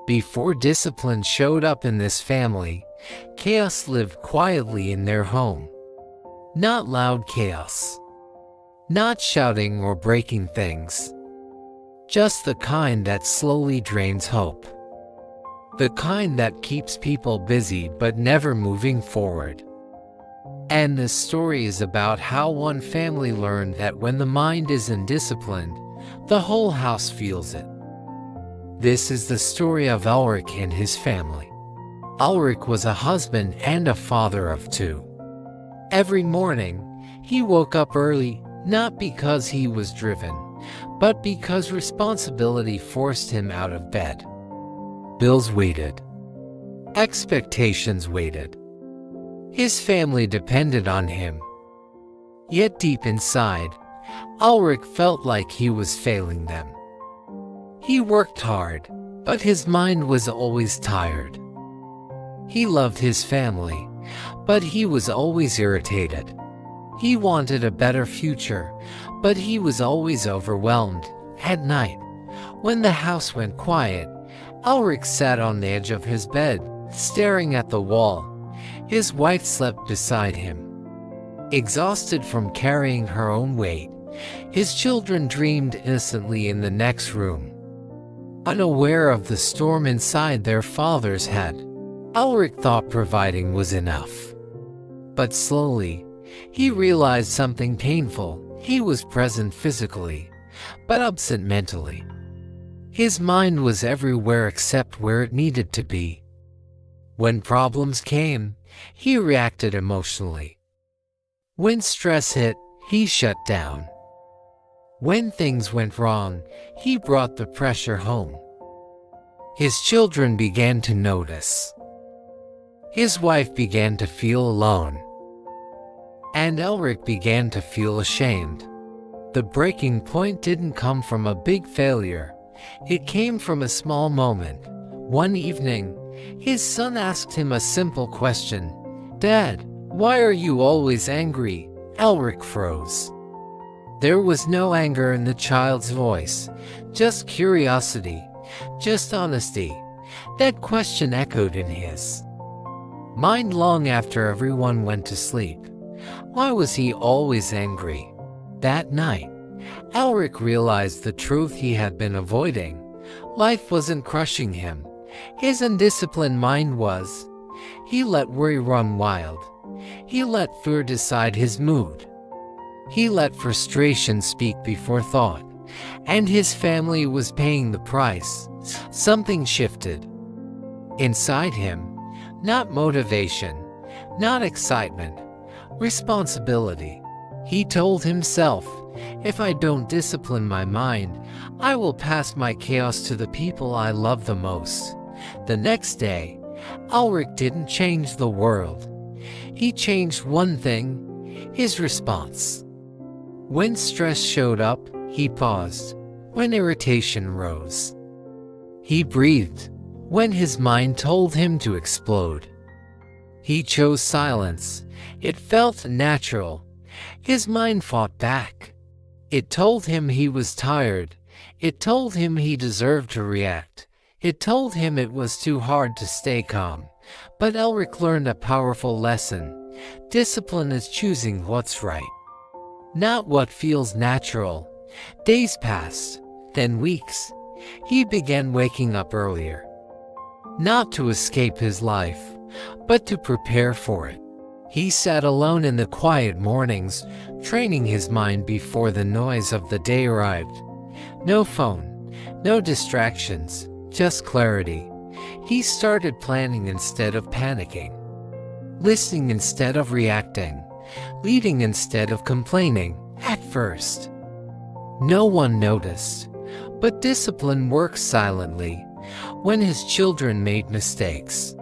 Before discipline showed up in this family, chaos lived quietly in their home. Not loud chaos. Not shouting or breaking things. Just the kind that slowly drains hope. The kind that keeps people busy but never moving forward. And this story is about how one family learned that when the mind isn't disciplined, the whole house feels it. This is the story of Ulrich and his family. Ulrich was a husband and a father of two. Every morning, he woke up early, not because he was driven, but because responsibility forced him out of bed. Bills waited. Expectations waited. His family depended on him. Yet deep inside, Ulrich felt like he was failing them. He worked hard, but his mind was always tired. He loved his family, but he was always irritated. He wanted a better future, but he was always overwhelmed. At night, when the house went quiet, Ulrich sat on the edge of his bed, staring at the wall. His wife slept beside him, exhausted from carrying her own weight. His children dreamed innocently in the next room, unaware of the storm inside their father's head. Ulrich thought providing was enough. But slowly, he realized something painful. He was present physically, but absent mentally. His mind was everywhere except where it needed to be. When problems came, he reacted emotionally. When stress hit, he shut down. When things went wrong, he brought the pressure home. His children began to notice. His wife began to feel alone. And Ulrich began to feel ashamed. The breaking point didn't come from a big failure. It came from a small moment. One evening, his son asked him a simple question. "Dad, why are you always angry?" Ulrich froze. There was no anger in the child's voice, just curiosity, just honesty. That question echoed in his mind long after everyone went to sleep. Why was he always angry? That night, Ulrich realized the truth he had been avoiding. Life wasn't crushing him. His undisciplined mind was. He let worry run wild. He let fear decide his mood. He let frustration speak before thought. And his family was paying the price. Something shifted inside him. Not motivation, not excitement, responsibility. He told himself, if I don't discipline my mind, I will pass my chaos to the people I love the most. The next day, Ulrich didn't change the world. He changed one thing, his response. When stress showed up, he paused. When irritation rose, he breathed. When his mind told him to explode, he chose silence. It felt natural. His mind fought back. It told him he was tired. It told him he deserved to react. It told him it was too hard to stay calm. But Ulrich learned a powerful lesson. Discipline is choosing what's right, not what feels natural. Days passed, then weeks. He began waking up earlier. Not to escape his life, but to prepare for it. He sat alone in the quiet mornings, training his mind before the noise of the day arrived. No phone, no distractions, just clarity. He started planning instead of panicking, listening instead of reacting, leading instead of complaining. At first, no one noticed, but discipline works silently. When his children made mistakes,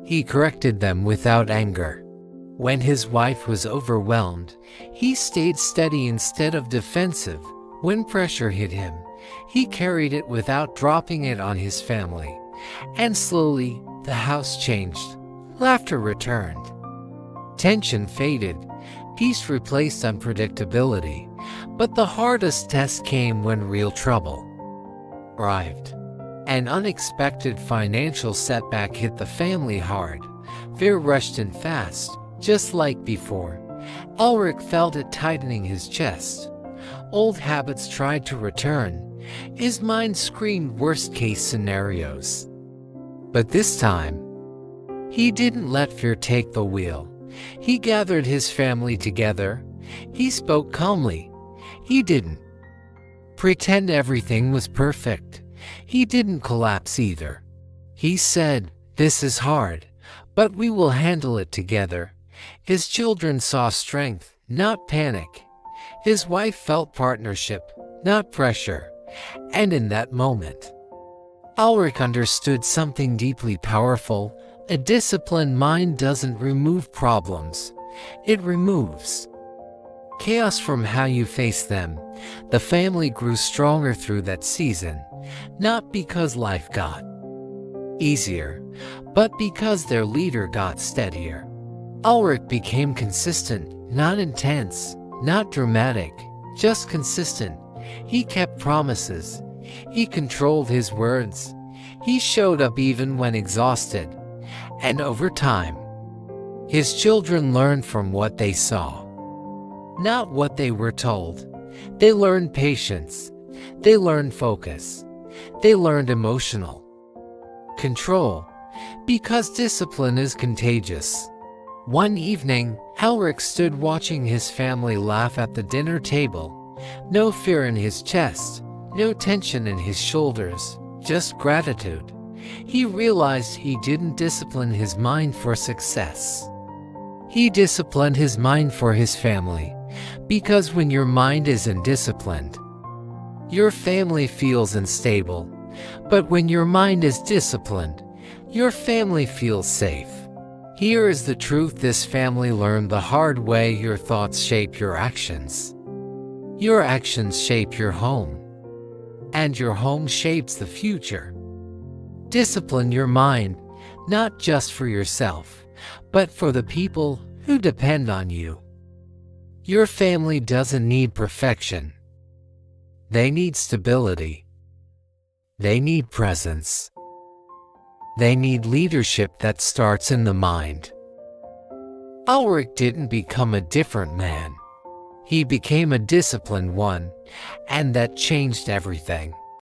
he corrected them without anger. When his wife was overwhelmed, he stayed steady instead of defensive. When pressure hit him, he carried it without dropping it on his family. And slowly, the house changed. Laughter returned. Tension faded. Peace replaced unpredictability. But the hardest test came when real trouble arrived. An unexpected financial setback hit the family hard. Fear rushed in fast, just like before. Ulrich felt it tightening his chest. Old habits tried to return. His mind screamed worst-case scenarios. But this time, he didn't let fear take the wheel. He gathered his family together. He spoke calmly. He didn't pretend everything was perfect. He didn't collapse either. He said, "This is hard, but we will handle it together." His children saw strength, not panic. His wife felt partnership, not pressure. And in that moment, Ulrich understood something deeply powerful. A disciplined mind doesn't remove problems. It removes chaos from how you face them. The family grew stronger through that season, not because life got easier, but because their leader got steadier. Ulrich became consistent, not intense, not dramatic, just consistent. He kept promises. He controlled his words. He showed up even when exhausted. And over time, his children learned from what they saw, not what they were told. They learned patience. They learned focus. They learned emotional control, because discipline is contagious. One evening, Ulrich stood watching his family laugh at the dinner table. No fear in his chest, no tension in his shoulders, just gratitude. He realized he didn't discipline his mind for success. He disciplined his mind for his family. Because when your mind isn't disciplined, your family feels unstable. But when your mind is disciplined, your family feels safe. Here is the truth this family learned the hard way: your thoughts shape your actions. Your actions shape your home. And your home shapes the future. Discipline your mind, not just for yourself, but for the people who depend on you. Your family doesn't need perfection. They need stability. They need presence. They need leadership that starts in the mind. Ulrich didn't become a different man. He became a disciplined one, and that changed everything.